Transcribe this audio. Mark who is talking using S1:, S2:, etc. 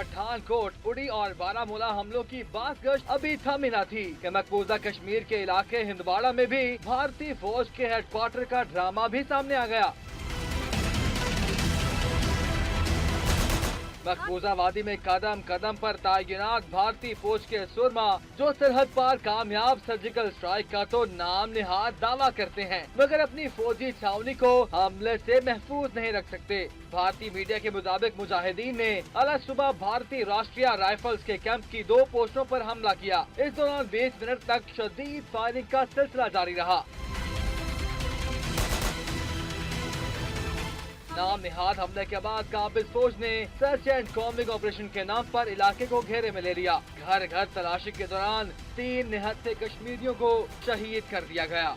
S1: पठानकोट, उड़ी और बारामूला हमलों की बाज़गश्त अभी थमी न थी कि मकबूजा कश्मीर के इलाके हिंदवाड़ा में भी भारतीय फौज के हेडक्वार्टर का ड्रामा भी सामने आ गया। मकबूजा वादी में कदम कदम पर तैनात भारतीय फौज के सुरमा जो सरहद पार कामयाब सर्जिकल स्ट्राइक का तो नाम निहाद दावा करते हैं, मगर अपनी फौजी छावनी को हमले से महफूज नहीं रख सकते। भारतीय मीडिया के मुताबिक मुजाहिदीन ने अल सुबह भारतीय राष्ट्रीय राइफल्स के कैंप की 2 पोस्टों पर हमला किया। इस दौरान 20 मिनट तक शदीद फायरिंग का सिलसिला जारी रहा। नाम निहाद हमले के बाद काबिज फौज ने सर्च एंड कॉम्बिंग ऑपरेशन के नाम पर इलाके को घेरे में ले लिया। घर घर तलाशी के दौरान 3 निहत्थे कश्मीरियों को शहीद कर दिया गया।